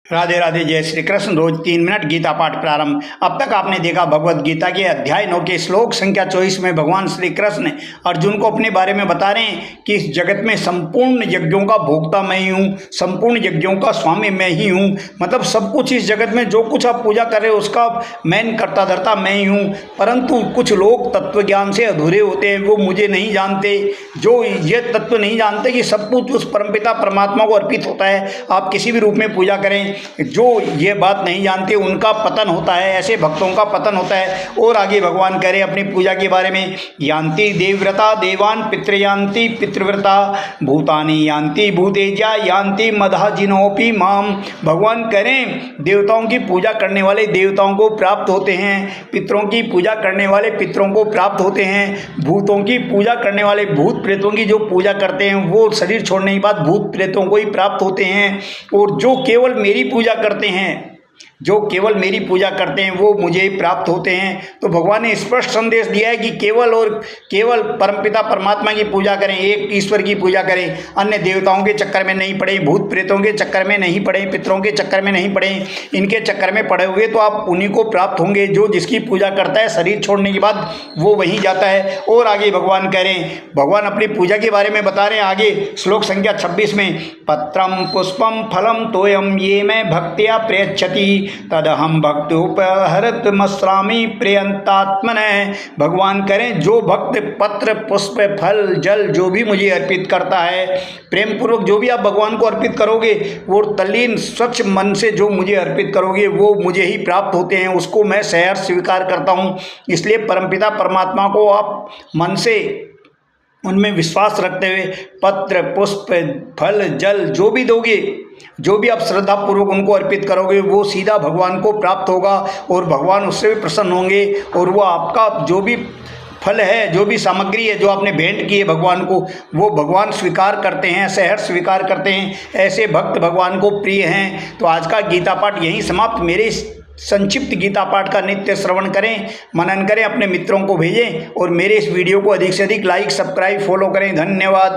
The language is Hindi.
राधे राधे, जय श्री कृष्ण। रोज 3 मिनट गीता पाठ प्रारंभ। अब तक आपने देखा भगवत गीता के अध्याय 9 के श्लोक संख्या 24 में भगवान श्री कृष्ण अर्जुन को अपने बारे में बता रहे हैं कि इस जगत में संपूर्ण यज्ञों का भोक्ता मैं ही हूँ, संपूर्ण यज्ञों का स्वामी मैं ही हूँ। मतलब सब कुछ इस जगत में जो कुछ आप पूजा कर रहे हो उसका मैन करता धरता मैं ही हूँ। परंतु कुछ लोग तत्व ज्ञान से अधूरे होते हैं, वो मुझे नहीं जानते। जो ये तत्व नहीं जानते कि सब कुछ उस परमपिता परमात्मा को अर्पित होता है। आप किसी भी रूप में पूजा करें, जो ये बात नहीं जानते उनका पतन होता है, ऐसे भक्तों का पतन होता है। और आगे भगवान कह रहे हैं अपनी पूजा के बारे में, यान्ति देवव्रता देवान पितृयान्ति पितृव्रता भूतानि यान्ति भूतेजा यान्ति मदहा जिनोपि माम। भगवान कह रहे हैं देवताओं की पूजा करने वाले देवताओं को प्राप्त होते हैं, पितरों की पूजा करने वाले पितरों को प्राप्त होते हैं, भूतों की पूजा करने वाले भूत प्रेतों की जो पूजा करते हैं वो शरीर छोड़ने के बाद भूत प्रेतों को ही प्राप्त होते हैं। और जो केवल मेरी पूजा करते हैं, जो केवल मेरी पूजा करते हैं वो मुझे प्राप्त होते हैं। तो भगवान ने स्पष्ट संदेश दिया है कि केवल और केवल परमपिता परमात्मा की पूजा करें, एक ईश्वर की पूजा करें, अन्य देवताओं के चक्कर में नहीं पड़े, भूत प्रेतों के चक्कर में नहीं पड़े, पितरों के चक्कर में नहीं पड़े। इनके चक्कर में पड़े हुए तो आप उन्हीं को प्राप्त होंगे। जो जिसकी पूजा करता है शरीर छोड़ने के बाद वो वहीं जाता है। और आगे भगवान कह रहे हैं, भगवान अपनी पूजा के बारे में बता रहे हैं आगे श्लोक संख्या 26 में, पत्रम पुष्पम फलम तोयम ये मैं भक्त्या प्रयच्छति तदहम भक्तोपहरत मस्रामी प्रियंतात्मन। भगवान करें जो भक्त पत्र पुष्प फल जल जो भी मुझे अर्पित करता है, प्रेम पूर्वक जो भी आप भगवान को अर्पित करोगे, वो तल्लीन स्वच्छ मन से जो मुझे अर्पित करोगे वो मुझे ही प्राप्त होते हैं, उसको मैं सहर्ष स्वीकार करता हूँ। इसलिए परमपिता परमात्मा को आप मन से उनमें विश्वास रखते हुए पत्र पुष्प फल जल जो भी दोगे, जो भी आप श्रद्धा पूर्वक उनको अर्पित करोगे वो सीधा भगवान को प्राप्त होगा और भगवान उससे भी प्रसन्न होंगे। और वो आपका जो भी फल है, जो भी सामग्री है जो आपने भेंट की है भगवान को, वो भगवान स्वीकार करते हैं, सहर्ष स्वीकार करते हैं। ऐसे भक्त भगवान को प्रिय हैं। तो आज का गीता पाठ यहीं समाप्त। मेरे संक्षिप्त गीता पाठ का नित्य श्रवण करें, मनन करें, अपने मित्रों को भेजें और मेरे इस वीडियो को अधिक से अधिक लाइक सब्सक्राइब फॉलो करें। धन्यवाद।